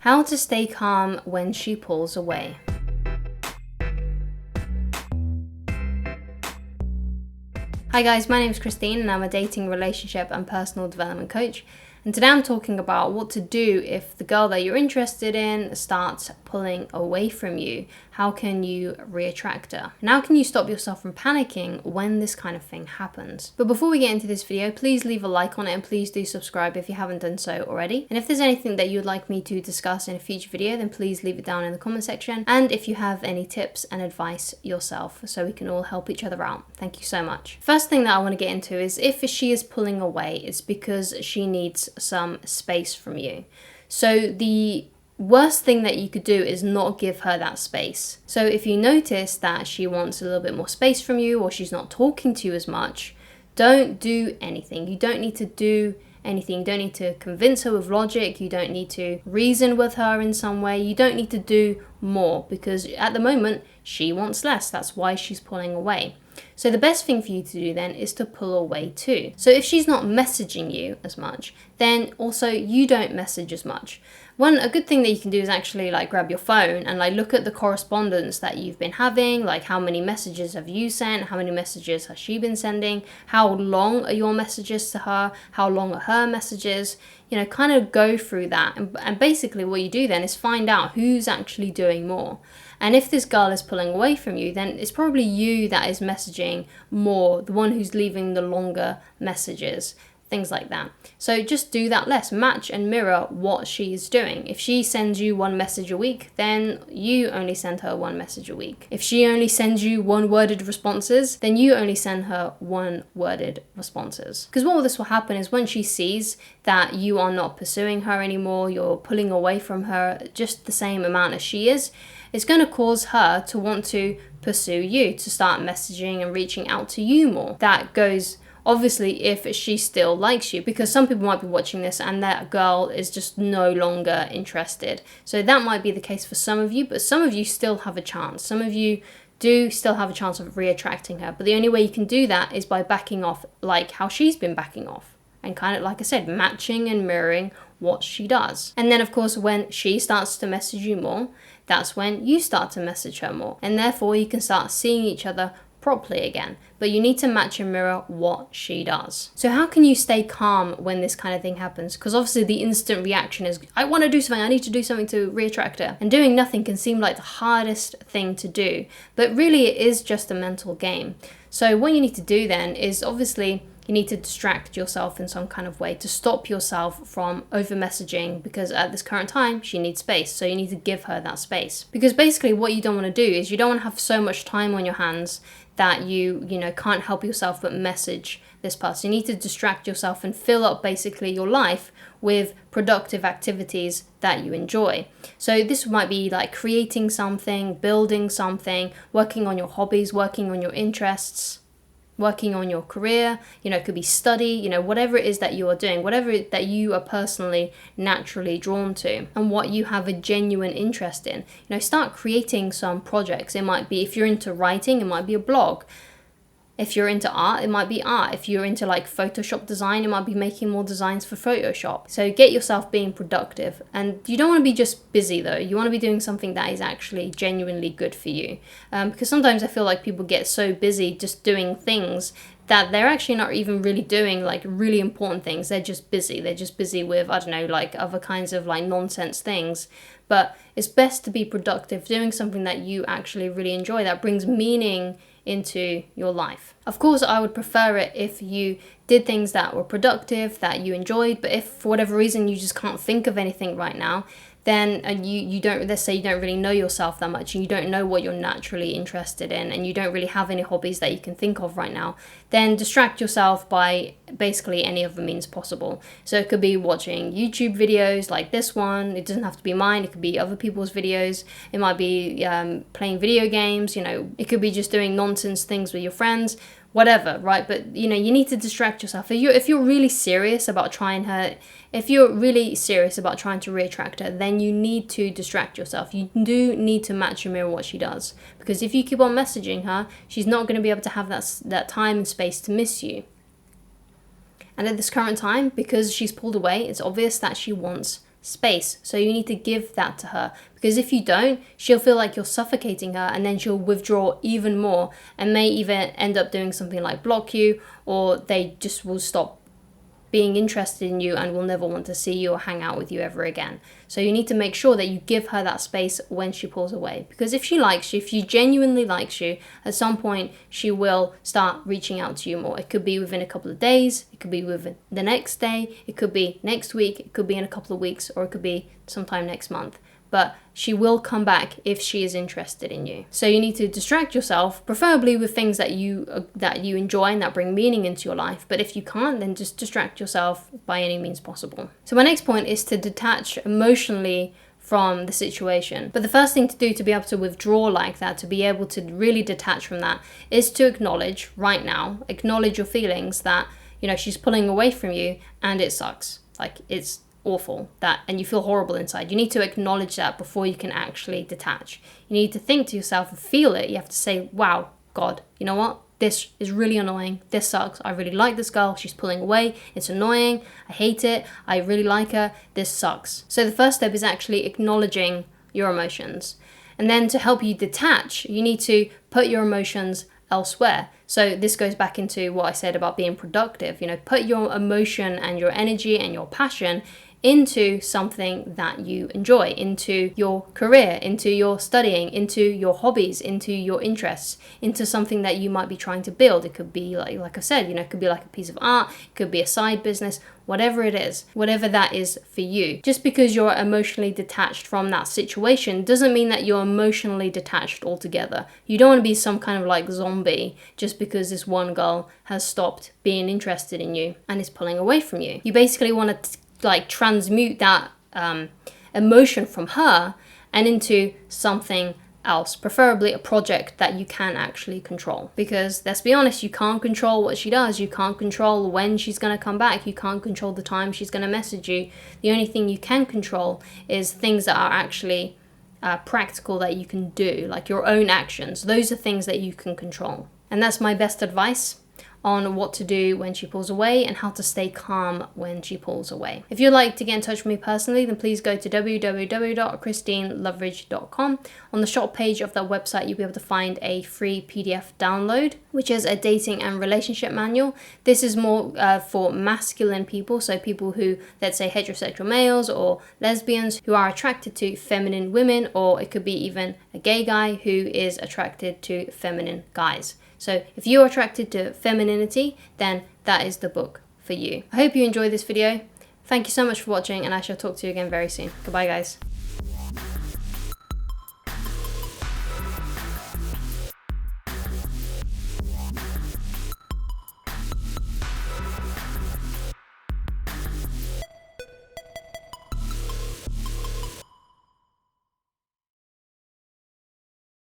How to stay calm when she pulls away. Hi guys, my name is Christine and I'm a dating, relationship and personal development coach. And today I'm talking about what to do if the girl that you're interested in starts pulling away from you. How can you reattract her? And how can you stop yourself from panicking when this kind of thing happens? But before we get into this video, please leave a like on it and please do subscribe if you haven't done so already. And if there's anything that you'd like me to discuss in a future video, then please leave it down in the comment section. And if you have any tips and advice yourself, so we can all help each other out. Thank you so much. First thing that I want to get into is if she is pulling away, it's because she needs some space from you. So the worst thing that you could do is not give her that space. So if you notice that she wants a little bit more space from you or she's not talking to you as much, don't do anything. You don't need to do anything. You don't need to convince her with logic. You don't need to reason with her in some way. You don't need to do more because at the moment she wants less. That's why she's pulling away. So the best thing for you to do then is to pull away too. So if she's not messaging you as much, then also you don't message as much. A good thing that you can do is actually grab your phone and look at the correspondence that you've been having, how many messages have you sent, how many messages has she been sending, how long are your messages to her, how long are her messages, kind of go through that. And basically what you do then is find out who's actually doing more. And if this girl is pulling away from you, then it's probably you that is messaging more, the one who's leaving the longer messages, things like that. So just do that less. Match and mirror what she's doing. If she sends you one message a week, then you only send her one message a week. If she only sends you one-worded responses, then you only send her one-worded responses. Because what this will happen is when she sees that you are not pursuing her anymore, you're pulling away from her just the same amount as she is, it's going to cause her to want to pursue you, to start messaging and reaching out to you more. That goes obviously if she still likes you, because some people might be watching this and that girl is just no longer interested. So that might be the case for some of you, but some of you still have a chance. Some of you do still have a chance of reattracting her, but the only way you can do that is by backing off like how she's been backing off. And kind of, like I said, matching and mirroring what she does. And then of course, when she starts to message you more, that's when you start to message her more. And therefore you can start seeing each other properly again. But you need to match and mirror what she does. So how can you stay calm when this kind of thing happens? Because obviously the instant reaction is, I want to do something, I need to do something to reattract her. And doing nothing can seem like the hardest thing to do. But really it is just a mental game. So what you need to do then is obviously you need to distract yourself in some kind of way to stop yourself from over messaging, because at this current time she needs space. So you need to give her that space, because basically what you don't want to do is you don't want to have so much time on your hands that you can't help yourself but message this person. You need to distract yourself and fill up basically your life with productive activities that you enjoy. So this might be like creating something, building something, working on your hobbies, working on your interests, working on your career, it could be study, whatever it is that you are doing, whatever that you are personally naturally drawn to and what you have a genuine interest in. Start creating some projects. It might be, if you're into writing, it might be a blog. If you're into art, it might be art. If you're into Photoshop design, it might be making more designs for Photoshop. So get yourself being productive. And you don't want to be just busy though. You want to be doing something that is actually genuinely good for you. Because sometimes I feel like people get so busy just doing things that they're actually not even really doing really important things. They're just busy. They're just busy with, I don't know, other kinds of nonsense things. But it's best to be productive, doing something that you actually really enjoy, that brings meaning into your life. Of course, I would prefer it if you did things that were productive, that you enjoyed, but if for whatever reason you just can't think of anything right now, then you don't, let's say you don't really know yourself that much and you don't know what you're naturally interested in and you don't really have any hobbies that you can think of right now, then distract yourself by basically any other means possible. So it could be watching YouTube videos like this one. It doesn't have to be mine. It could be other people's videos. It might be playing video games. It could be just doing nonsense things with your friends. Whatever, right? But you need to distract yourself. If you're really serious about trying to reattract her, then you need to distract yourself. You do need to match and mirror what she does, because if you keep on messaging her, she's not going to be able to have that time and space to miss you. And at this current time, because she's pulled away, it's obvious that she wants space. So you need to give that to her, because if you don't, she'll feel like you're suffocating her, and then she'll withdraw even more and may even end up doing something like block you, or they just will stop being interested in you and will never want to see you or hang out with you ever again. So you need to make sure that you give her that space when she pulls away, because if she likes you, if she genuinely likes you, at some point she will start reaching out to you more. It could be within a couple of days, it could be within the next day, it could be next week, it could be in a couple of weeks, or it could be sometime next month. But she will come back if she is interested in you. So you need to distract yourself, preferably with things that you enjoy and that bring meaning into your life. But if you can't, then just distract yourself by any means possible. So my next point is to detach emotionally from the situation. But the first thing to do to be able to withdraw like that, to be able to really detach from that, is to acknowledge right now, acknowledge your feelings that, you know, she's pulling away from you and it sucks. Like, it's awful, that, and you feel horrible inside. You need to acknowledge that before you can actually detach. You need to think to yourself and feel it. You have to say, wow, God, you know what? This is really annoying. This sucks. I really like this girl. She's pulling away. It's annoying. I hate it. I really like her. This sucks. So the first step is actually acknowledging your emotions. And then to help you detach, you need to put your emotions elsewhere. So this goes back into what I said about being productive. You know, put your emotion and your energy and your passion into something that you enjoy, into your career, into your studying, into your hobbies, into your interests, into something that you might be trying to build. It could be like I said, you know, it could be like a piece of art, it could be a side business, whatever it is, whatever that is for you. Just because you're emotionally detached from that situation doesn't mean that you're emotionally detached altogether. You don't want to be some kind of like zombie just because this one girl has stopped being interested in you and is pulling away from you. You basically want to like transmute that emotion from her and into something else, preferably a project that you can actually control. Because let's be honest, you can't control what she does. You can't control when she's going to come back. You can't control the time she's going to message you. The only thing you can control is things that are actually practical that you can do, like your own actions. Those are things that you can control. And that's my best advice on what to do when she pulls away and how to stay calm when she pulls away. If you'd like to get in touch with me personally, then please go to www.christineloveridge.com. On the shop page of that website, you'll be able to find a free PDF download, which is a dating and relationship manual. This is more for masculine people, so people who, let's say, heterosexual males or lesbians who are attracted to feminine women, or it could be even a gay guy who is attracted to feminine guys. So if you're attracted to femininity, then that is the book for you. I hope you enjoyed this video. Thank you so much for watching, and I shall talk to you again very soon. Goodbye, guys.